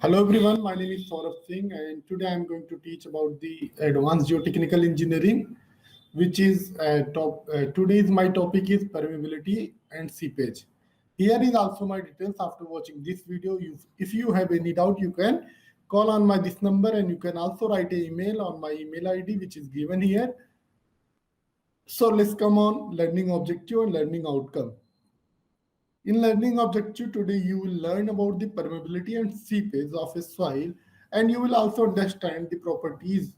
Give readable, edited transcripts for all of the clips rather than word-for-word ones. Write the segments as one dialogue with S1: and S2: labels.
S1: Hello everyone, my name is Saurabh Singh and today I am going to teach about the advanced geotechnical engineering, which is today's my topic is permeability and seepage. Here is also my details after watching this video. If you have any doubt, you can call on my this number and you can also write an email on my email ID which is given here. So let's come on learning objective and learning outcome. In learning objective today, you will learn about the permeability and seepage of a soil, and you will also understand the properties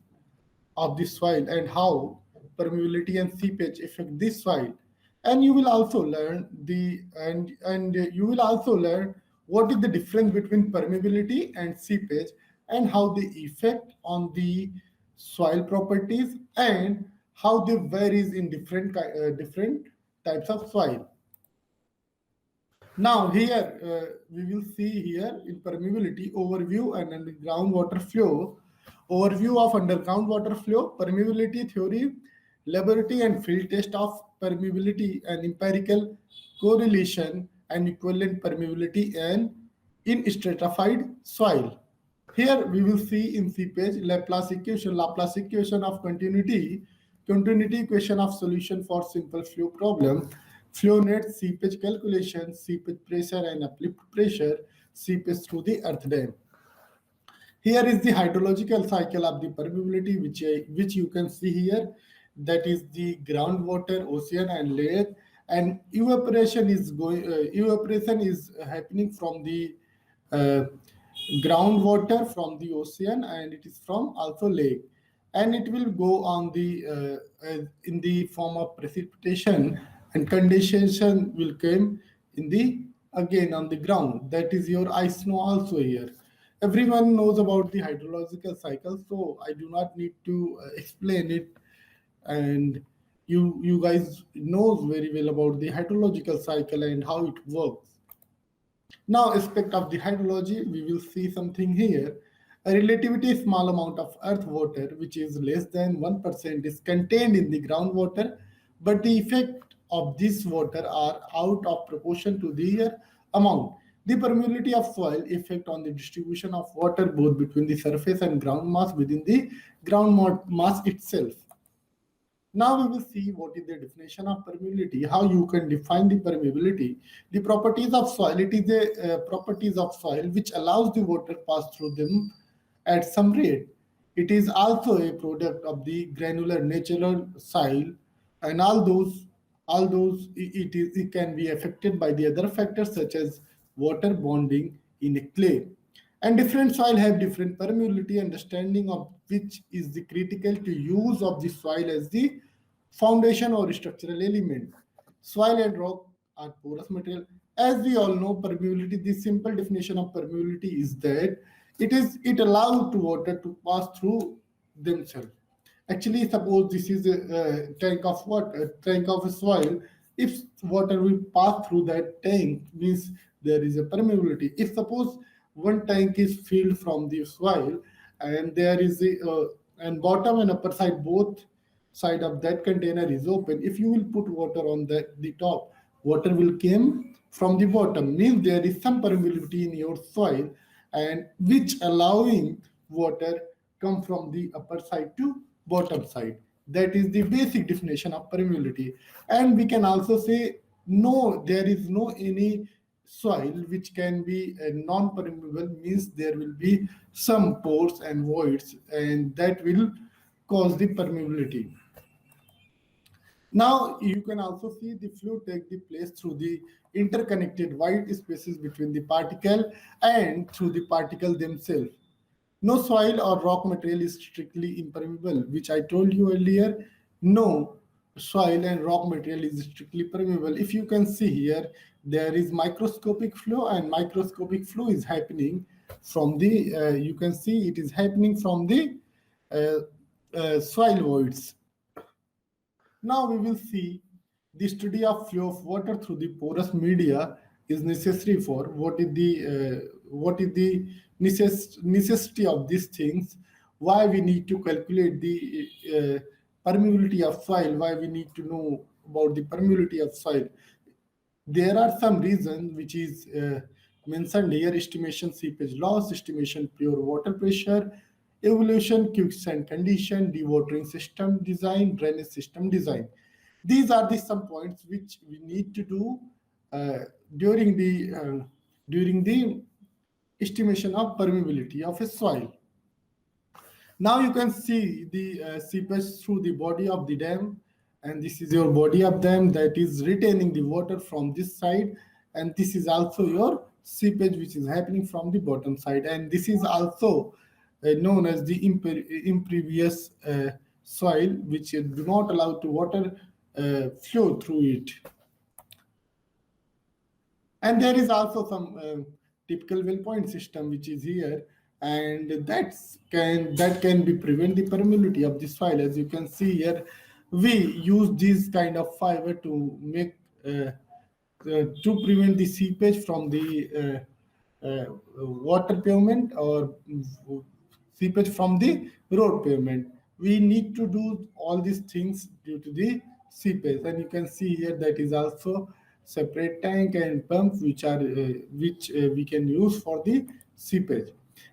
S1: of the soil and how permeability and seepage affect this soil. And you will also learn you will also learn what is the difference between permeability and seepage and how they affect on the soil properties and how they varies in different types of soil. Now here we will see here in permeability overview and underground water flow. Overview of underground water flow, permeability theory, laboratory and field test of permeability and empirical correlation and equivalent permeability and in stratified soil. Here we will see in seepage Laplace equation of continuity equation of solution for simple flow problem, flow net, seepage calculation, seepage pressure and uplift pressure, seepage through the earth dam. Here is the hydrological cycle of the permeability, which you can see here. That is the groundwater, ocean, and lake. And evaporation is happening from the uh, groundwater from the ocean, and it is from also lake. And it will go on the in the form of precipitation, and condensation will come in the again on the ground. That is your ice snow also here. Everyone knows about the hydrological cycle, so I do not need to explain it. And you guys knows very well about the hydrological cycle and how it works. Now, aspect of the hydrology, we will see something here. A relatively small amount of earth water, which is less than 1%, is contained in the groundwater, but the effect of this water are out of proportion to their amount. The permeability of soil effect on the distribution of water both between the surface and ground mass within the mass itself. Now we will see what is the definition of permeability, how you can define the permeability. The properties of soil, it is the properties of soil which allows the water pass through them at some rate. It is also a product of the granular natural soil, and it can be affected by the other factors such as water bonding in a clay. And different soil have different permeability, understanding of which is the critical to use of the soil as the foundation or structural element. Soil and rock are porous material. As we all know, permeability, the simple definition of permeability is that it allows to water to pass through themselves. Actually, suppose this is a tank of water, tank of soil. If water will pass through that tank, means there is a permeability. If suppose one tank is filled from the soil and there is a and bottom and upper side, both side of that container is open. If you will put water on the top, water will come from the bottom, means there is some permeability in your soil, and which allowing water come from the upper side to bottom side. That is the basic definition of permeability. And we can also say no, there is no any soil which can be non-permeable, means there will be some pores and voids, and that will cause the permeability. Now you can also see the flow take the place through the interconnected white spaces between the particle and through the particle themselves. No soil or rock material is strictly impermeable, which I told you earlier. No soil and rock material is strictly permeable. If you can see here, there is microscopic flow, and microscopic flow is happening from the, you can see it is happening from the soil voids. Now we will see the study of flow of water through the porous media is necessary for what is the necessity of these things, why we need to calculate the permeability of soil, why we need to know about the permeability of soil. There are some reasons which is mentioned here: estimation seepage loss, estimation pure water pressure, evolution quicksand condition, dewatering system design, drainage system design. These are the some points which we need to do uh, during the estimation of permeability of a soil. Now you can see the seepage through the body of the dam, and this is your body of dam that is retaining the water from this side, and this is also your seepage which is happening from the bottom side, and this is also known as the impervious soil, which do not allow to water flow through it. And there is also some typical well point system which is here, and that can be prevent the permeability of the soil. As you can see here, we use this kind of fiber to make to prevent the seepage from the water pavement or seepage from the road pavement. We need to do all these things due to the seepage, and you can see here that is also separate tank and pump which we can use for the seepage.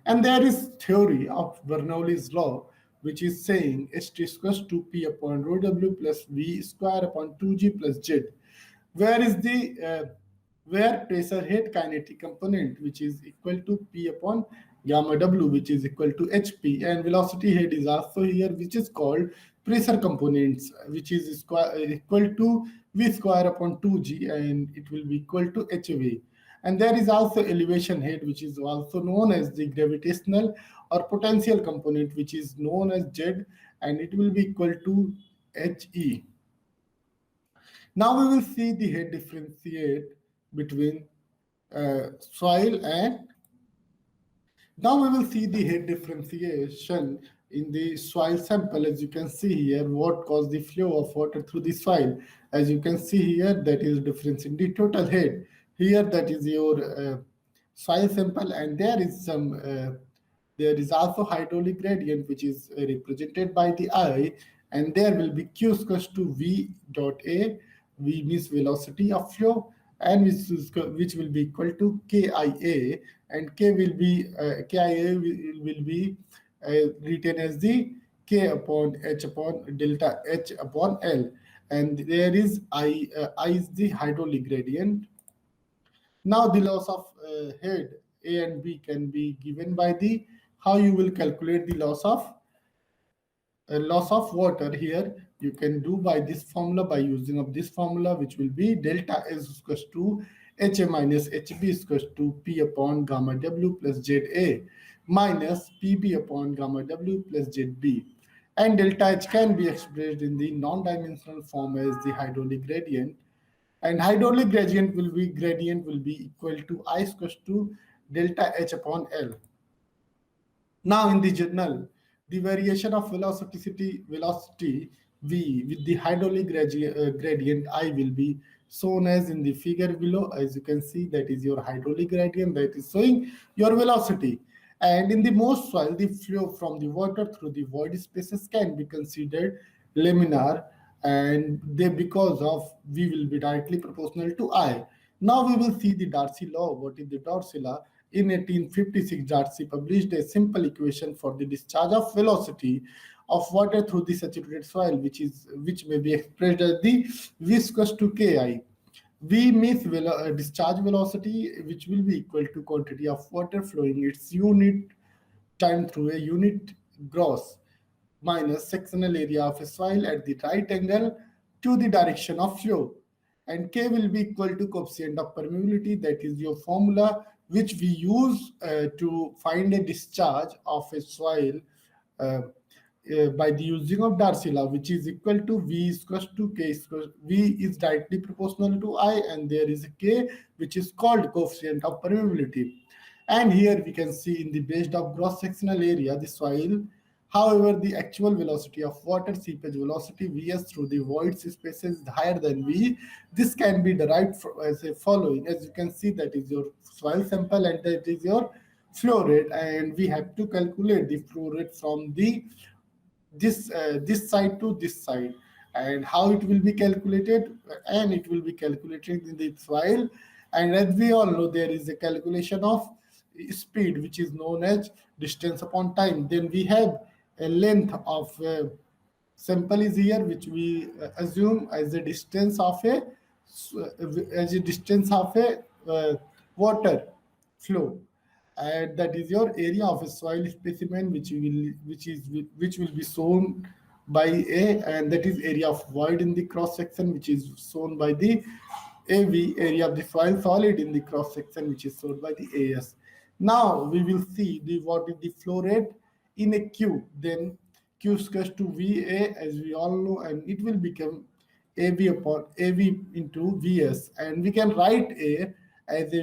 S1: And there is theory of Bernoulli's law, which is saying H T equals to P upon rho W plus V square upon 2G plus Z, where is the where pressure head kinetic component, which is equal to P upon gamma W, which is equal to HP, and velocity head is also here, which is called pressure components, which is equal to V square upon 2G, and it will be equal to HV. And there is also elevation head, which is also known as the gravitational or potential component, which is known as Z, and it will be equal to HE. Now we will see the head differentiate between soil and now we will see the head differentiation in the soil sample. As you can see here, what caused the flow of water through the soil. As you can see here, that is difference in the total head. Here, that is your soil sample, and there is also hydraulic gradient, which is represented by the I, and there will be Q equals to V dot A. V means velocity of flow, and which will be equal to KIA, and K will be KIA will be written as the K upon H upon delta H upon L, and there is I is the hydraulic gradient. Now the loss of head A and B can be given by the how you will calculate the loss of water. Here you can do by this formula, by using of this formula, which will be delta S equals to HA minus HB equals to P upon gamma W plus ZA minus PB upon gamma W plus ZB. And delta H can be expressed in the non-dimensional form as the hydraulic gradient, and hydraulic gradient will be equal to I equals to delta H upon L. Now in the journal, the variation of velocity V with the hydraulic gradient I will be shown as in the figure below. As you can see, that is your hydraulic gradient that is showing your velocity. And in the most soil, the flow from the water through the void spaces can be considered laminar, and they because of V will be directly proportional to I. Now we will see the Darcy law. What is the Darcy law? In 1856, Darcy published a simple equation for the discharge of velocity of water through the saturated soil, which may be expressed as the V equals to Ki. V means discharge velocity, which will be equal to quantity of water flowing its unit time through a unit gross minus sectional area of a soil at the right angle to the direction of flow. And K will be equal to coefficient of permeability. That is your formula which we use to find a discharge of a soil by the using of Darcy law, which is equal to V equals to K equals V is directly proportional to I, and there is a K which is called coefficient of permeability. And here we can see in the based of gross sectional area the soil. However, the actual velocity of water seepage velocity Vs through the void spaces is higher than V. This can be derived as a following. As you can see, that is your soil sample and that is your flow rate, and we have to calculate the flow rate from the this side to this side. And how it will be calculated? And it will be calculated in the soil And as we all know, there is a calculation of speed, which is known as distance upon time. Then we have a length of sample is here, which we assume as the distance of a water flow, and that is your area of a soil specimen, which will be shown by a, and that is area of void in the cross section, which is shown by the AV, area of the soil solid in the cross section, which is shown by the AS. Now we will see the what is the flow rate in a Q. Then Q is equals to VA, as we all know, and it will become AV upon AV into VS, and we can write A as a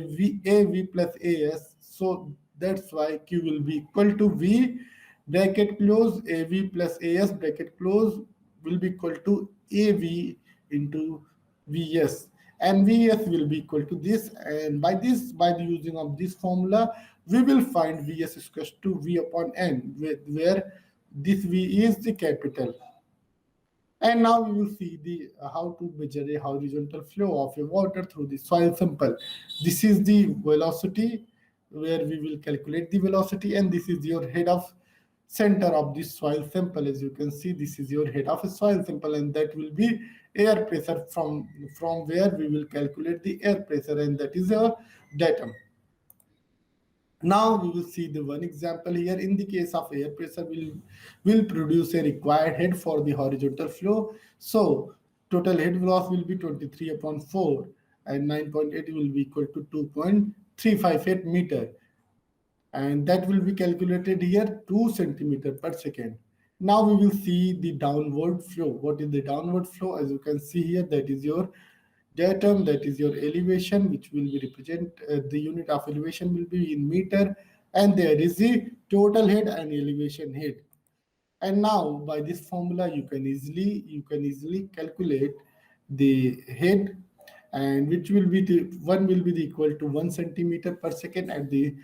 S1: AV plus AS. So that's why Q will be equal to V bracket close AV plus AS bracket close will be equal to AV into Vs, and Vs will be equal to this, and by the using of this formula we will find Vs is equal to V upon N, where this V is the capital. And now we will see the how to measure a horizontal flow of a water through the soil sample. This is the velocity, where we will calculate the velocity, and this is your head of center of the soil sample. As you can see, this is your head of a soil sample, and that will be air pressure, from where we will calculate the air pressure, and that is our datum. Now we will see the one example here. In the case of air pressure, will produce a required head for the horizontal flow. So total head velocity will be 23 upon 4, and 9.8 will be equal to 2.358 meter, and that will be calculated here 2 centimeter per second. Now we will see the downward flow. What is the downward flow? As you can see here, that is your datum, that is your elevation, which will be represent the unit of elevation will be in meter, and there is the total head and elevation head. And now by this formula you can easily calculate the head, and which will be the one will be the equal to 1 centimeter per second at the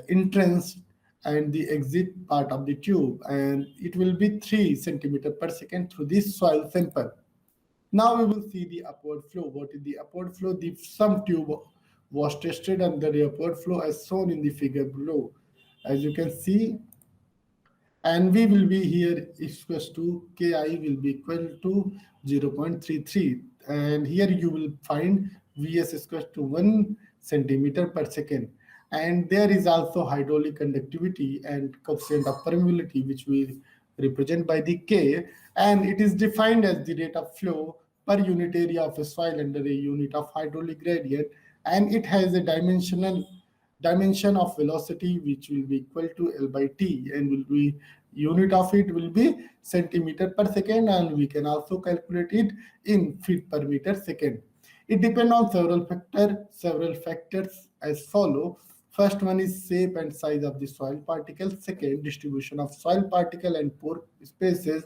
S1: entrance and the exit part of the tube, and it will be 3 centimeter per second through this soil sample. Now we will see the upward flow. What is the upward flow? The some tube was tested under the upward flow as shown in the figure below. As you can see, and V will be here equals to Ki will be equal to 0.33, and here you will find Vs is equal to 1 centimeter per second, and there is also hydraulic conductivity and coefficient of permeability, which we represent by the K, and it is defined as the rate of flow per unit area of a soil under a unit of hydraulic gradient, and it has a dimension of velocity, which will be equal to L by T, and will be unit of it will be centimeter per second, and we can also calculate it in feet per meter second. It depends on several factors as follow. First one is shape and size of the soil particles. Second, distribution of soil particle and pore spaces.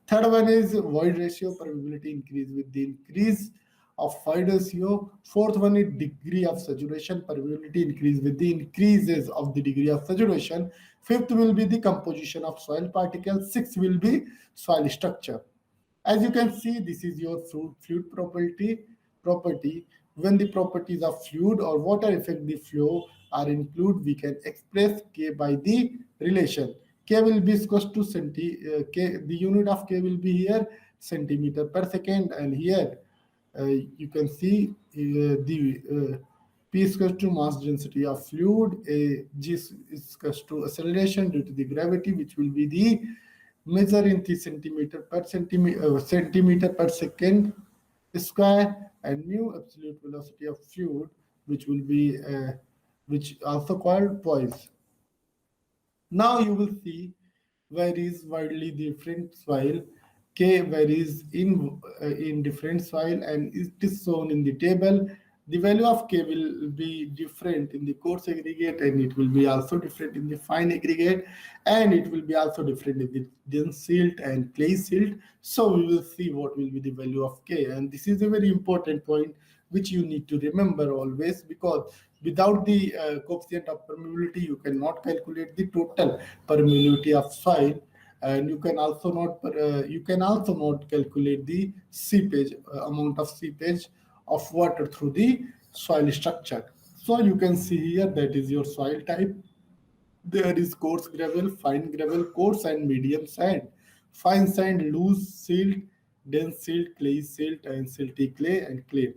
S1: Third one is void ratio, permeability increase with the increase of void ratio. Fourth one is degree of saturation, permeability increase with the increases of the degree of saturation. Fifth will be the composition of soil particles. Sixth will be soil structure. As you can see, this is your fluid property. When the properties of fluid or water affect the flow are included, we can express K by the relation. K will be equals to K. The unit of K will be here centimeter per second, and here you can see the P is equals to mass density of fluid. G is equals to acceleration due to the gravity, which will be the measure in the centimeter per second square, and mu absolute velocity of fluid, which will be which also called poise. Now you will see varies widely different soil. K varies in different soil, and it is shown in the table. The value of K will be different in the coarse aggregate, and it will be also different in the fine aggregate, and it will be also different in the dense silt and clay silt. So we will see what will be the value of K, and this is a very important point which you need to remember always, because without the coefficient of permeability you cannot calculate the total permeability of soil, and you can also not calculate the seepage amount of seepage of water through the soil structure. So you can see here that is your soil type. There is coarse gravel, fine gravel, coarse and medium sand, fine sand, loose silt, dense silt, clay silt, and silty clay and clay.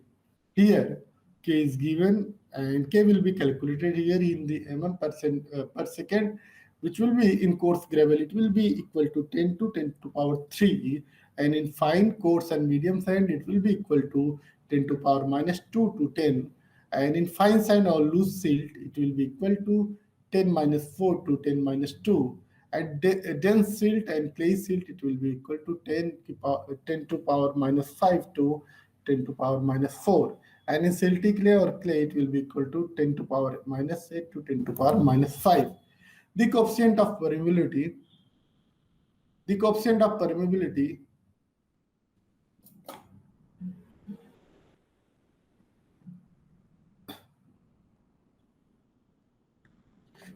S1: Here, K is given and K will be calculated here in the per second, which will be in coarse gravel, it will be equal to 10 to 10 to power 3, and in fine, coarse and medium sand, it will be equal to 10 to power minus 2 to 10, and in fine sand or loose silt, it will be equal to 10 minus 4 to 10 minus 2. At dense silt and clay silt, it will be equal to 10 to power minus 5 to 10 to power minus 4. And in silty clay or clay, it will be equal to 10 to power minus 8 to 10 to power minus 5. The coefficient of permeability, the coefficient of permeability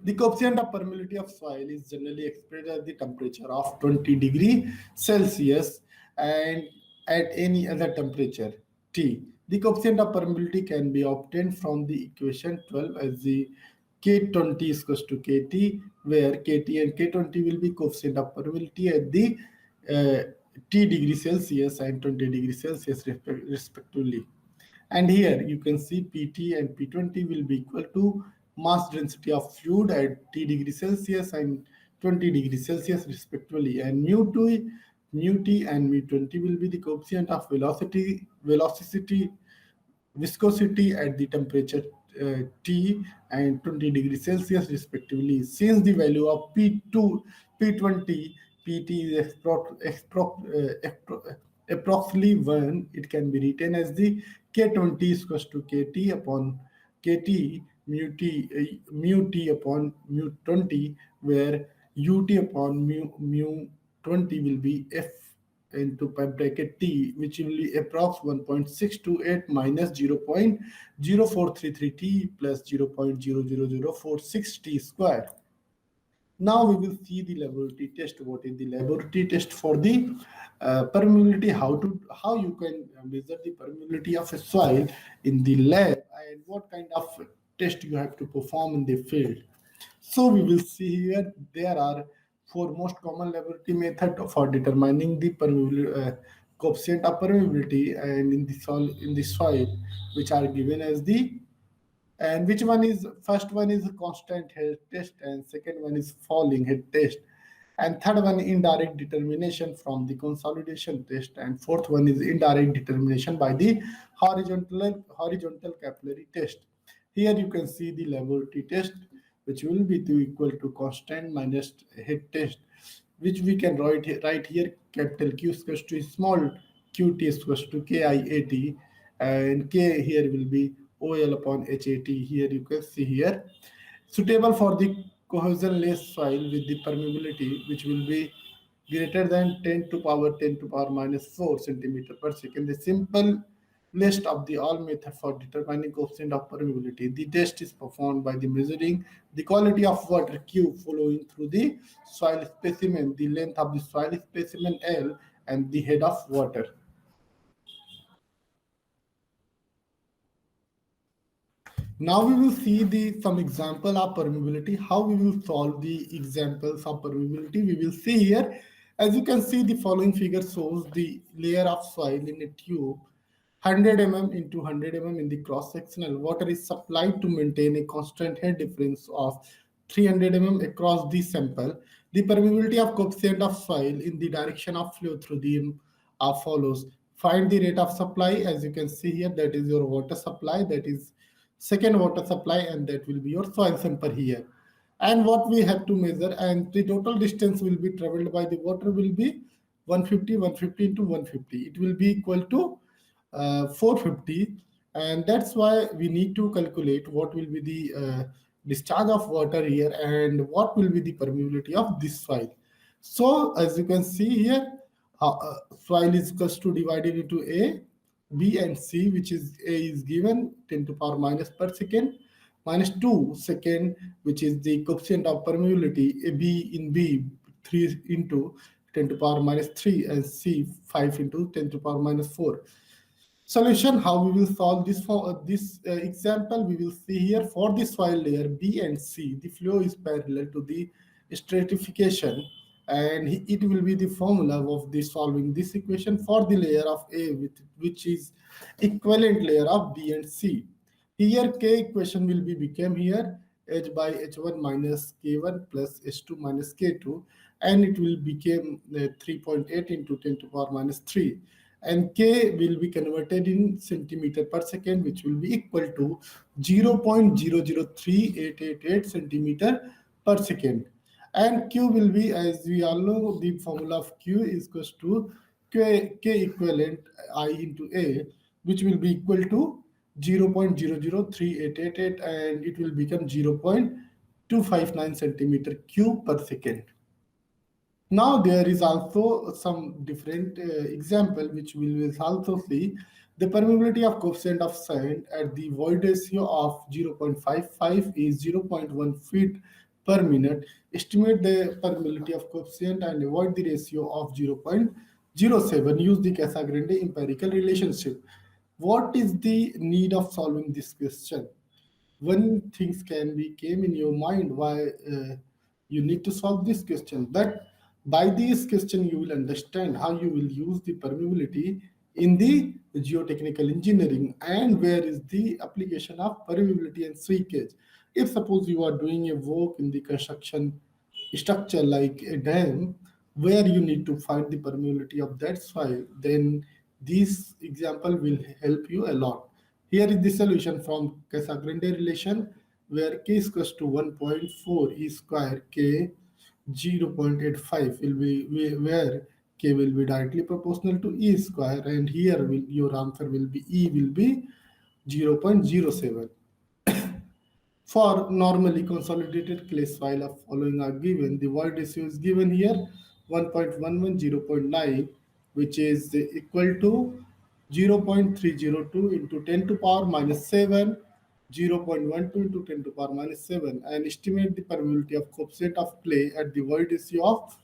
S1: The coefficient of permeability of soil is generally expressed as the temperature of 20 degrees Celsius and at any other temperature T. The coefficient of permeability can be obtained from the equation 12 as the K20 is equals to KT, where KT and K20 will be coefficient of permeability at the T degree Celsius and 20 degrees Celsius respectively. And here you can see PT and P20 will be equal to mass density of fluid at T degree Celsius and 20 degrees Celsius respectively. And mu T and mu 20 will be the coefficient of viscosity at the temperature T and 20 degrees Celsius respectively. Since the value of P2, P20, PT is approximately 1, it can be written as the K20 is equals to KT upon KT mu T upon mu 20, where UT upon mu 20 will be F into pi bracket T, which will be approx 1.628 minus 0.0433 T plus 0.00046 T square. Now we will see the laboratory test. What is the laboratory test for the permeability? How you can measure the permeability of a soil in the lab, and what kind of test you have to perform in the field. So we will see here there are four most common laboratory method for determining the coefficient of permeability and in the soil, which are given as the, and which one is, first one is constant head test, and second one is falling head test, and third one indirect determination from the consolidation test, and fourth one is indirect determination by the horizontal capillary test. Here you can see the laboratory test, which will be equal to constant minus head test, which we can write here capital Q is equals to small qt is equals to KIAT, and K here will be OL upon HAT. Here you can see here suitable for the cohesionless soil with the permeability which will be greater than 10 to power 10 to power minus 4 centimeter per second. The simple list of the all method for determining coefficient of permeability. The test is performed by the measuring the quality of water Q flowing through the soil specimen, the length of the soil specimen L, and the head of water. Now we will see some example of permeability, how we will solve the examples of permeability. We will see here, as you can see, the following figure shows the layer of soil in a tube, 100 mm into 100 mm in the cross-sectional. Water is supplied to maintain a constant head difference of 300 mm across the sample. The permeability of coefficient of soil in the direction of flow through the follows. Find the rate of supply. As you can see here, that is your water supply, that is second water supply, and that will be your soil sample here. And what we have to measure, and the total distance will be traveled by the water will be 150 into 150. It will be equal to 450, and that's why we need to calculate what will be the discharge of water here and what will be the permeability of this soil. So as you can see here, soil is equals to divided into A, B and C, which is A is given 10 to power minus per second, minus 2 second, which is the coefficient of permeability, A B in B 3 into 10 to power minus 3, and C 5 into 10 to power minus 4. Solution, how we will solve this for this example, we will see here. For the soil layer B and C, the flow is parallel to the stratification, and it will be the formula of the solving this equation for the layer of A, which is equivalent layer of B and C. Here K equation will be become here h by h1 minus k1 plus h2 minus k2, and it will become 3.8 into 10 to power minus 3, and k will be converted in centimeter per second, which will be equal to 0.003888 centimeter per second. And q will be, as we all know, the formula of q is equals to k equivalent I into a, which will be equal to 0.003888, and it will become 0.259 centimeter cube per second. Now there is also some different example which we will also see. The permeability of coefficient of sand at the void ratio of 0.55 is 0.1 feet per minute. Estimate the permeability of coefficient and avoid the ratio of 0.07. Use the Casagrande empirical relationship. What is the need of solving this question? When things can be came in your mind, why you need to solve this question, but by this question you will understand how you will use the permeability in the geotechnical engineering, and where is the application of permeability and leakage. If suppose you are doing a work in the construction structure like a dam, where you need to find the permeability of that soil, then this example will help you a lot. Here is the solution from Casagrande relation, where k is equals to 1.4 e square k 0.85 will be where k will be directly proportional to e square, and here your answer will be e will be 0.07. For normally consolidated clay soil of following are given. The void ratio is given here 1.11, 0.9, which is equal to 0.302 into 10 to power minus 7, 0.12 into 10 to power minus 7, and estimate the permeability of coefficient of clay at the void ratio of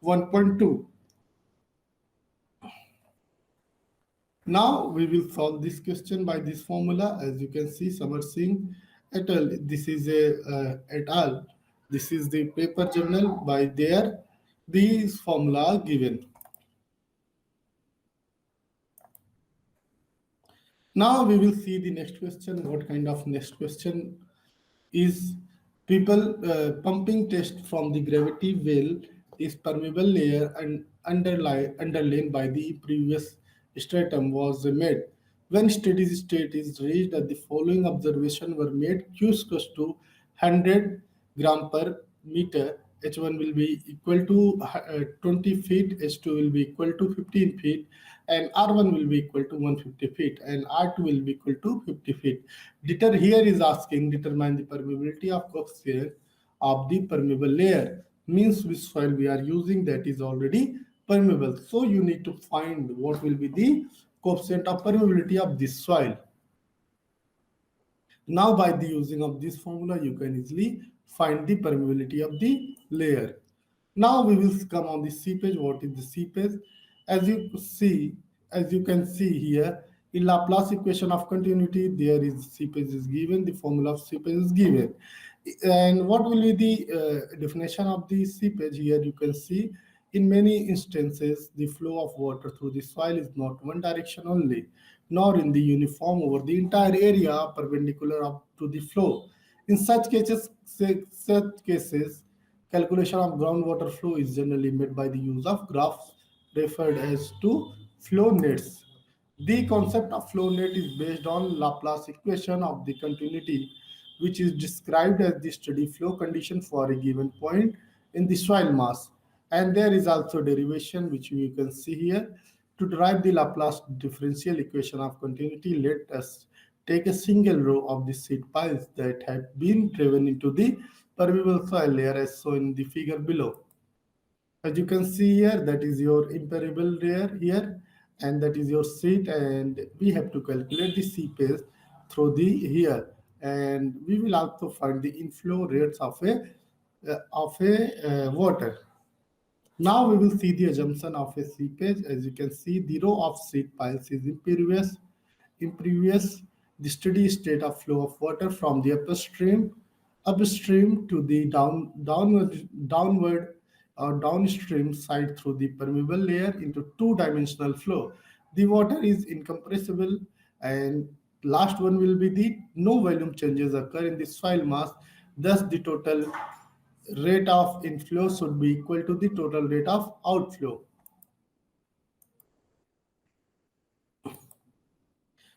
S1: 1.2. Now we will solve this question by this formula. As you can see, Samar Singh et al. This is a et al. This is the paper journal by there. These formula are given. Now we will see the next question. What kind of next question is people pumping test from the gravity well is permeable layer and underlain by the previous stratum was made. When steady state is reached, that the following observation were made: Q is equals to 100 gram per meter, H1 will be equal to 20 feet, H2 will be equal to 15 feet, and R1 will be equal to 150 feet, and R2 will be equal to 50 feet. Here is asking determine the permeability of coefficient of the permeable layer. Means which soil we are using that is already permeable. So you need to find what will be the coefficient of permeability of this soil. Now by the using of this formula, you can easily find the permeability of the layer. Now we will come on the seepage. What is the seepage? As you can see here, in Laplace equation of continuity, there is seepage is given, the formula of seepage is given. And what will be the definition of the seepage? Here you can see, in many instances, the flow of water through the soil is not one direction only, nor in the uniform over the entire area perpendicular up to the flow. In such cases, calculation of groundwater flow is generally made by the use of graphs referred as to flow nets. The concept of flow net is based on Laplace equation of the continuity, which is described as the steady flow condition for a given point in the soil mass. And there is also derivation, which you can see here. To derive the Laplace differential equation of continuity, let us take a single row of the seed piles that have been driven into the permeable soil layer as shown in the figure below. As you can see here, that is your impermeable layer here, and that is your seat, and we have to calculate the seepage through the here, and we will also find the inflow rates of a water. Now we will see the assumption of a seepage. As you can see, the row of seed piles is impervious impervious the steady state of flow of water from the upstream to the downward or downstream side through the permeable layer into two-dimensional flow. The water is incompressible, and last one will be the no volume changes occur in the soil mass. Thus, the total rate of inflow should be equal to the total rate of outflow.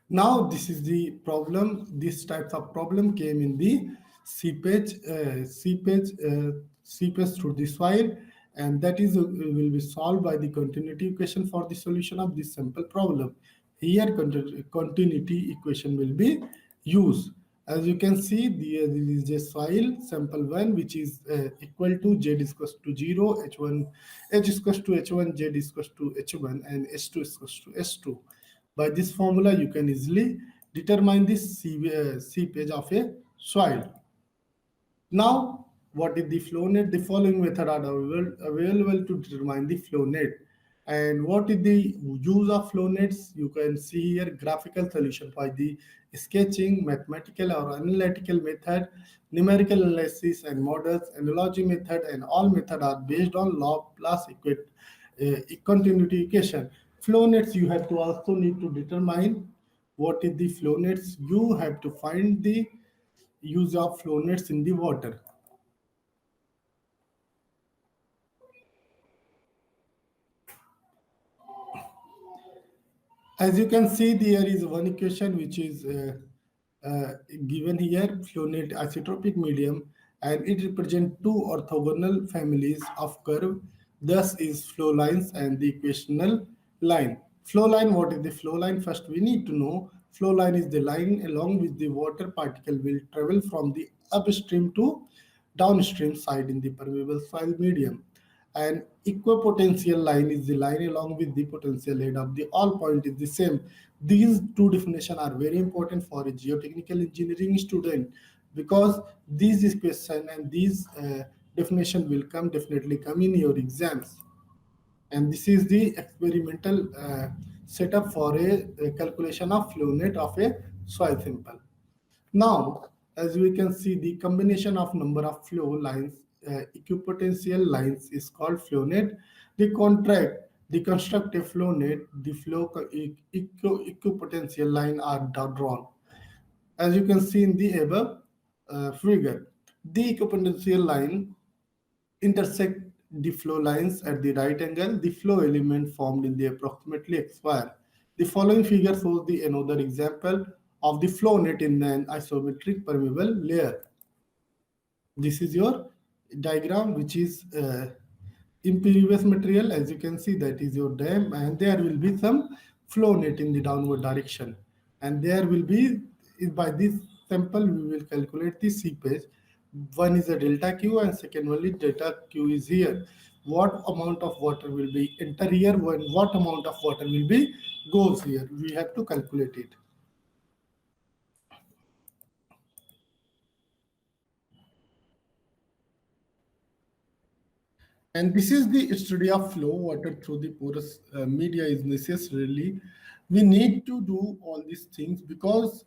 S1: Now this is the problem. This types of problem came in the seepage through the soil, and that is will be solved by the continuity equation for the solution of this simple problem. Here continuity equation will be used. As you can see, there is a soil sample 1 which is equal to z is equals to 0, h1 h is equals to h1, z is equals to h1, and h2 is equals to s2. By this formula, you can easily determine the seepage of a soil. Now, what is the flow net? The following method are available to determine the flow net. And what is the use of flow nets? You can see here graphical solution by the sketching, mathematical or analytical method, numerical analysis and models, analogy method, and all methods are based on Laplace continuity equation. Flow nets, you have to also need to determine what is the flow nets. You have to find the use of flow nets in the water. As you can see, there is one equation which is given here, flow net isotropic medium, and it represents two orthogonal families of curve. Thus is flow lines and the equational line. Flow line, what is the flow line? First, we need to know flow line is the line along which the water particle will travel from the upstream to downstream side in the permeable soil medium. And equipotential line is the line along with the potential head of the all point is the same. These two definitions are very important for a geotechnical engineering student, because these question and these definition will definitely come in your exams. And this is the experimental setup for a calculation of flow net of a soil sample. Now, as we can see, the combination of number of flow lines, equipotential lines is called flow net. The constructive flow net, the flow equipotential line are drawn. As you can see in the above figure, the equipotential line intersect the flow lines at the right angle. The flow element formed in the approximately expire. The following figure shows the another example of the flow net in an isometric permeable layer. This is your diagram, which is impervious material. As you can see, that is your dam, and there will be some flow net in the downward direction. And there will be, by this sample, we will calculate the seepage. One is a delta Q, and second one is delta Q is here. What amount of water will be enter here, when what amount of water will be goes here? We have to calculate it. And this is the study of flow water through the porous media is necessarily. We need to do all these things, because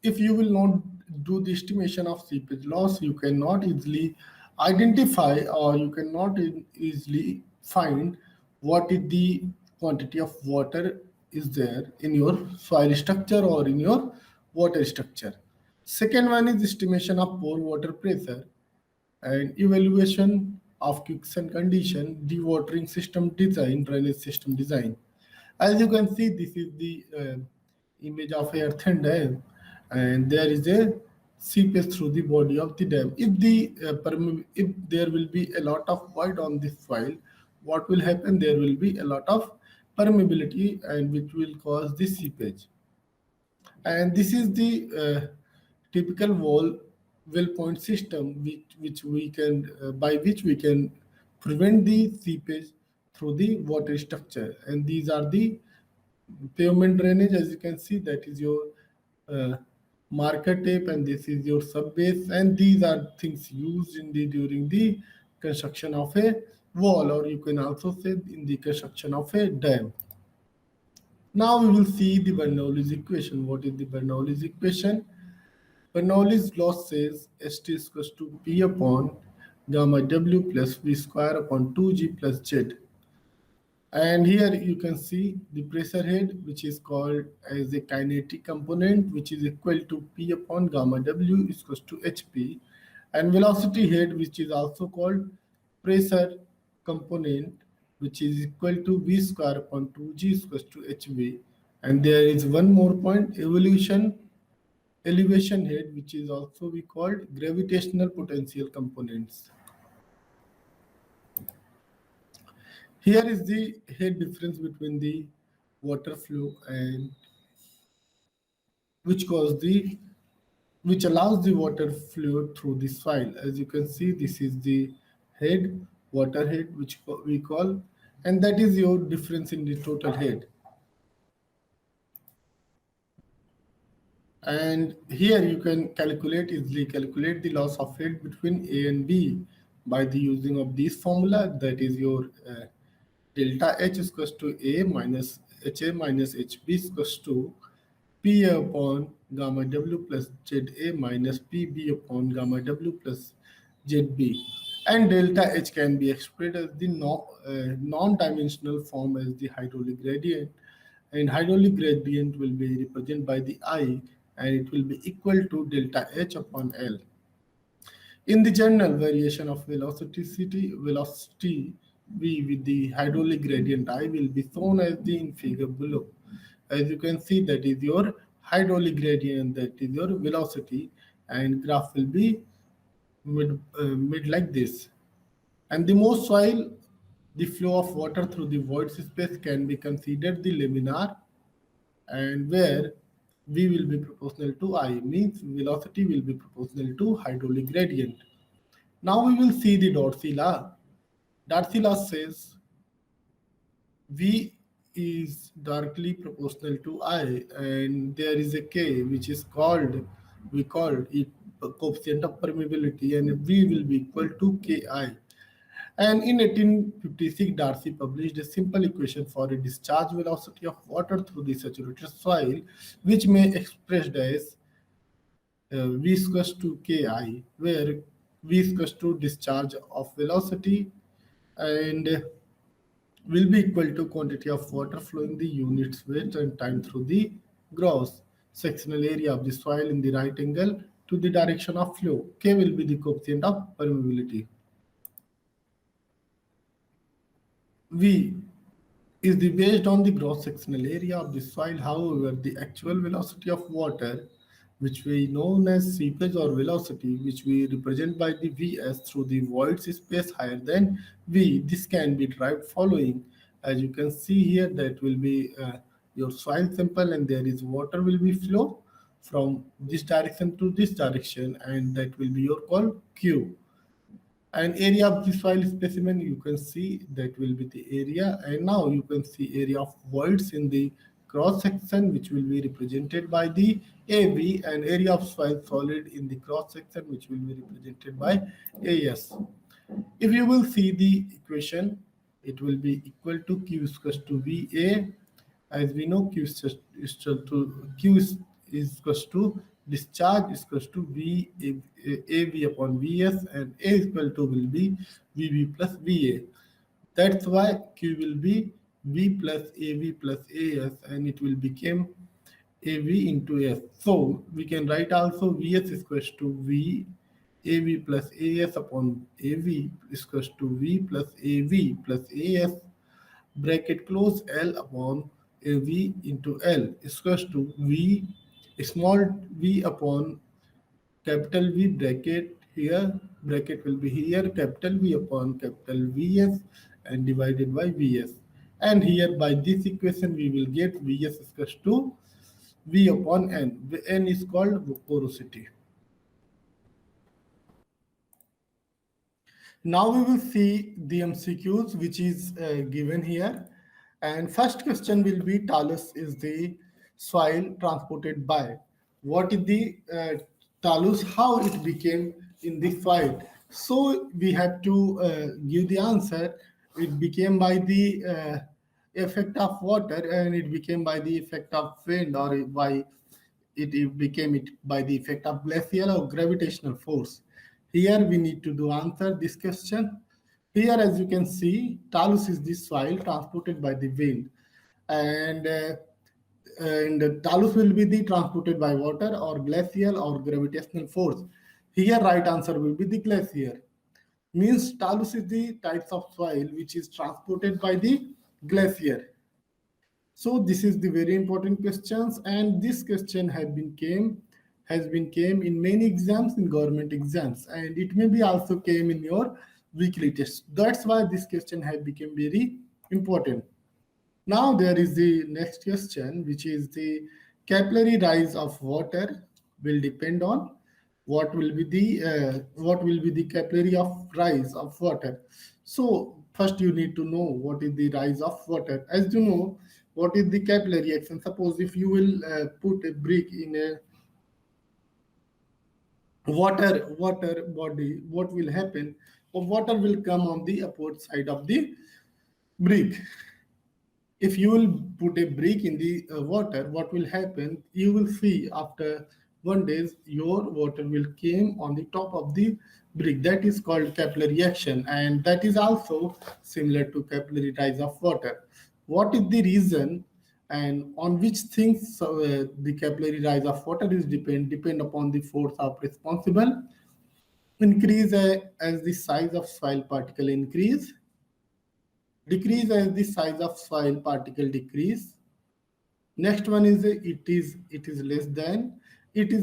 S1: if you will not do the estimation of seepage loss, you cannot easily identify, or you cannot easily find what is the quantity of water is there in your soil structure or in your water structure. Second one is estimation of pore water pressure and evaluation of quicksand condition, dewatering system design, drainage system design. As you can see, this is the image of a earthen dam, and there is a seepage through the body of the dam. If there will be a lot of void on this soil, what will happen? There will be a lot of permeability, and which will cause the seepage. And this is the typical well point system which we can by which we can prevent the seepage through the water structure. And these are the pavement drainage. As you can see, that is your marker tape, and this is your subbase, and these are things used in the during the construction of a wall, or you can also say in the construction of a dam. Now we will see the Bernoulli's equation. What is the Bernoulli's equation? Bernoulli's law says St is equals to P upon gamma W plus V square upon 2G plus Z. And here you can see the pressure head, which is called as a kinetic component, which is equal to P upon gamma W is equals to HP, and velocity head, which is also called pressure component, which is equal to V square upon 2G is equals to HV. And there is one more point, elevation head, which is also we called gravitational potential components. Here is the head difference between the water flow and which allows the water flow through the soil. As you can see, this is the head, water head, which we call, and that is your difference in the total head. And here you can easily calculate the loss of head between A and B by the using of this formula, that is your delta H is equals to A minus HA minus HB is equals to P upon gamma W plus ZA minus PB upon gamma W plus ZB. And delta H can be expressed as the non-dimensional form as the hydraulic gradient. And hydraulic gradient will be represented by the I, and it will be equal to delta H upon L. In the general variation of velocity V with the hydraulic gradient I will be shown as the in figure below. As you can see, that is your hydraulic gradient, that is your velocity, and graph will be made like this. And the most soil, the flow of water through the void space can be considered the laminar, and where V will be proportional to I, means velocity will be proportional to hydraulic gradient. Now we will see the Darcy law. Darcy law says V is directly proportional to I, and there is a K which is called, we call it coefficient of permeability, and V will be equal to Ki. And in 1856, Darcy published a simple equation for a discharge velocity of water through the saturated soil, which may expressed as V is equals to Ki, where V is equals to discharge of velocity and will be equal to quantity of water flowing the units weight and time through the gross sectional area of the soil in the right angle to the direction of flow. K will be the coefficient of permeability. V is the based on the gross sectional area of the soil. However, the actual velocity of water, which we known as seepage or velocity, which we represent by the Vs through the void space higher than V, this can be derived following. As you can see here, that will be your soil sample, and there is water will be flow from this direction to this direction, and that will be your call Q. And area of the soil specimen, you can see that will be the area. And now you can see area of voids in the cross section, which will be represented by the AB, and area of soil solid in the cross section, which will be represented by AS. If you will see the equation, it will be equal to Q is equal to VA. As we know, Q is equals to discharge is equals to AV upon VS, and A is equal to will be VB plus VA. That's why Q will be V plus AV plus AS, and it will become AV into S. So we can write also VS is equals to V AV plus AS upon AV is equals to V plus AV plus AS, bracket close, L upon AV into L is equals to V small v upon capital V, bracket here, bracket will be here, capital V upon capital Vs, and divided by Vs. And here by this equation we will get Vs is equals to V upon N. N is called porosity. Now we will see the MCQs which is given here. And first question will be, talus is the soil transported by. What is the talus, how it became in the soil? So we have to give the answer. It became by the effect of water, and it became by the effect of wind, or by it became it by the effect of glacial or gravitational force. Here we need to do answer this question. Here, as you can see, talus is the soil transported by the wind, and talus will be the transported by water or glacial or gravitational force. Here, right answer will be the glacier. Means talus is the types of soil which is transported by the glacier. So this is the very important questions, and this question has been came in many exams, in government exams, and it may be also came in your weekly test. That's why this question has become very important. Now there is the next question, which is the capillary rise of water will depend on what will be the capillary of rise of water. So first you need to know what is the rise of water. As you know, what is the capillary action? Suppose if you will put a brick in a water body, what will happen? Water will come on the upward side of the brick. If you will put a brick in the water, what will happen? You will see after 1 day, your water will came on the top of the brick. That is called capillary action, and that is also similar to capillary rise of water. What is the reason, and on which things the capillary rise of water is depend upon the force of responsible increase as the size of soil particle increase, decrease as the size of soil particle decrease. Next one is it is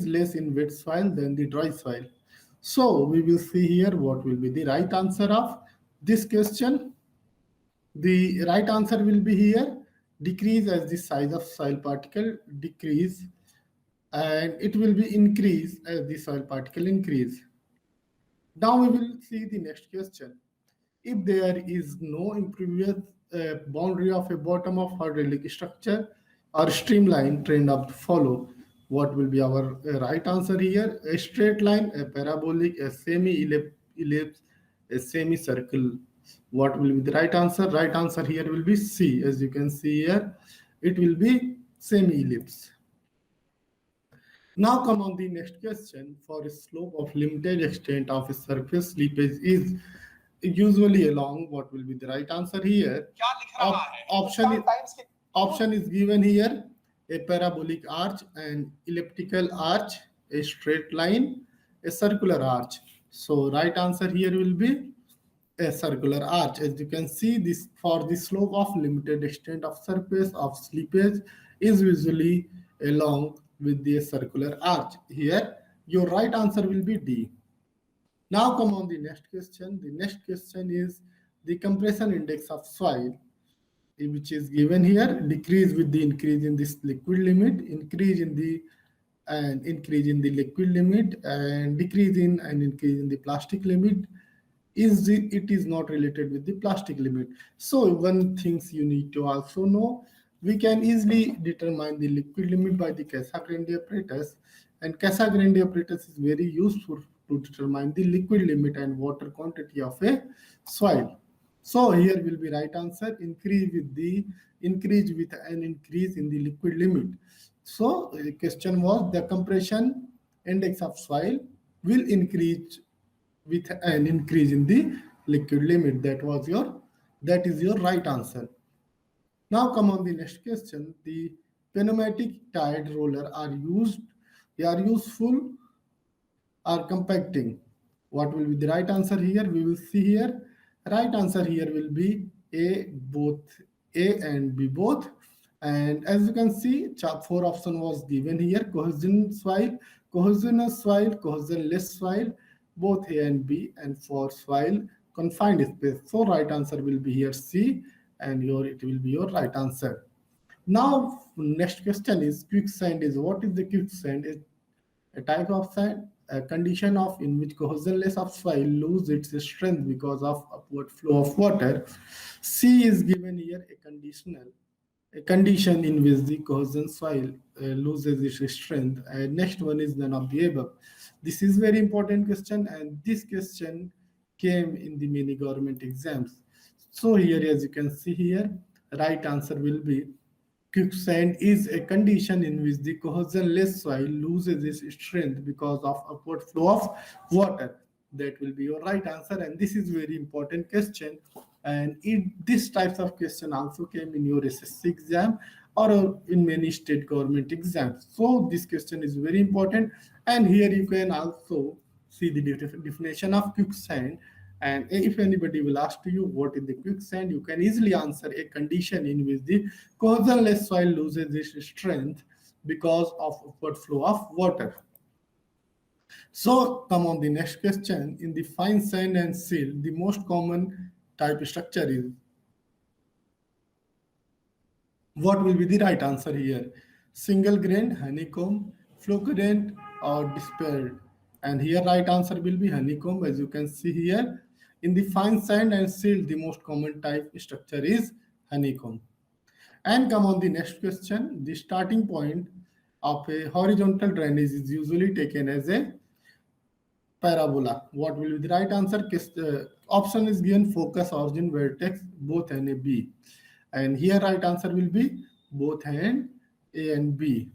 S1: less in wet soil than the dry soil. So we will see here what will be the right answer of this question. The right answer will be here decrease as the size of soil particle decrease, and it will be increase as the soil particle increase. Now we will see the next question. If there is no impervious boundary of a bottom of hydraulic structure or streamline trend up to follow, what will be our right answer here? A straight line, a parabolic, a semi-ellipse, a semicircle. What will be the right answer? Right answer here will be C. As you can see here, it will be semi-ellipse. Now come on the next question. For a slope of limited extent of a surface, slippage is usually along. What will be the right answer here? Option is given here: a parabolic arch, an elliptical arch, a straight line, a circular arch. So right answer here will be a circular arch. As you can see, this for the slope of limited extent of surface of slippage is usually along with the circular arch. Here, your right answer will be D. Now come on the next question. The next question is the compression index of soil, which is given here, decrease with the increase in this liquid limit, increase in the liquid limit, and decrease in and increase in the plastic limit. It is not related with the plastic limit. So one things you need to also know, we can easily determine the liquid limit by the Casagrande apparatus, and Casagrande apparatus is very useful to determine the liquid limit and water quantity of a soil. So here will be right answer, increase with an increase in the liquid limit. So the question was the compression index of soil will increase with an increase in the liquid limit. That is your right answer. Now come on the next question. The pneumatic tide roller they are useful or compacting. What will be the right answer here? We will see here. Right answer here will be both A and B both. And as you can see, 4 option was given here: cohesion soil, cohesionous soil, cohesionless soil, both A and B, and for soil confined space. So right answer will be here C, and it will be your right answer. Now next question is quicksand. What is the quicksand? Is a type of sand, a condition in which cohesionless of soil lose its strength because of upward flow of water. C is given here a condition in which the cohesion soil loses its strength. And next one is none of the above. This is very important question, and this question came in the many government exams. So here, as you can see here, Right answer will be quicksand is a condition in which the cohesionless soil loses its strength because of upward flow of water. That will be your right answer, and this is very important question. And this types of question also came in your SSC exam or in many state government exams. So this question is very important, and here you can also see the definition of quicksand. And if anybody will ask to you what is the quicksand, you can easily answer a condition in which the cohesionless soil loses its strength because of upward flow of water. So come on the next question. In the fine sand and silt, the most common type structure is, what will be the right answer here? Single grain, honeycomb, flocculent, or dispersed? And here right answer will be honeycomb. As you can see here, in the fine sand and silt, the most common type structure is honeycomb. And come on the next question. The starting point of a horizontal drainage is usually taken as a parabola. What will be the right answer? Option is given: focus, origin, vertex, both and a B. And here right answer will be both and A and B.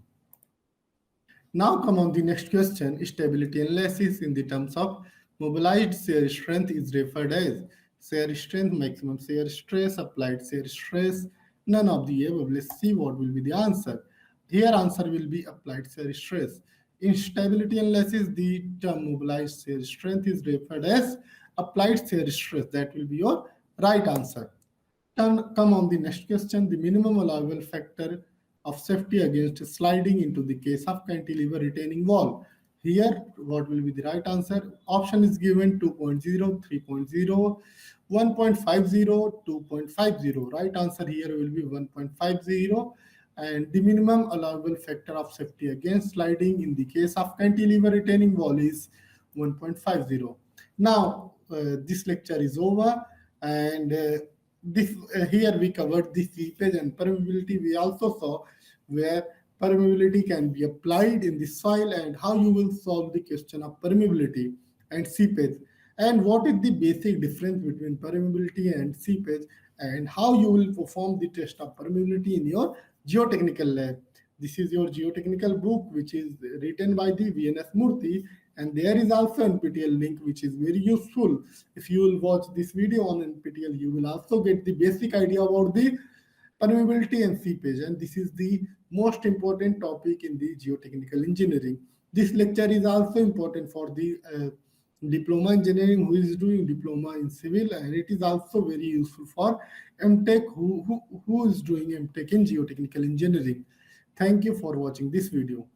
S1: Now come on the next question. Stability analysis in the terms of mobilized shear strength is referred as shear strength, maximum shear stress, applied shear stress, none of the above. Let's see what will be the answer. Here answer will be applied shear stress. In stability analysis, the term mobilized shear strength is referred as applied shear stress. That will be your right answer. Come on the next question. The minimum allowable factor of safety against sliding into the case of cantilever retaining wall. Here, what will be the right answer? Option is given: 2.0, 3.0, 1.50, 2.50. Right answer here will be 1.50. And the minimum allowable factor of safety against sliding in the case of cantilever retaining wall is 1.50. Now, this lecture is over, and this here we covered the seepage and permeability. We also saw where permeability can be applied in the soil and how you will solve the question of permeability and seepage, and what is the basic difference between permeability and seepage, and how you will perform the test of permeability in your geotechnical lab. This is your geotechnical book, which is written by the VNS Murthy, and there is also NPTEL link, which is very useful. If you will watch this video on NPTEL, you will also get the basic idea about the permeability and seepage, and this is the most important topic in the geotechnical engineering. This lecture is also important for the diploma engineering who is doing diploma in civil, and it is also very useful for MTech who is doing MTech in geotechnical engineering. Thank you for watching this video.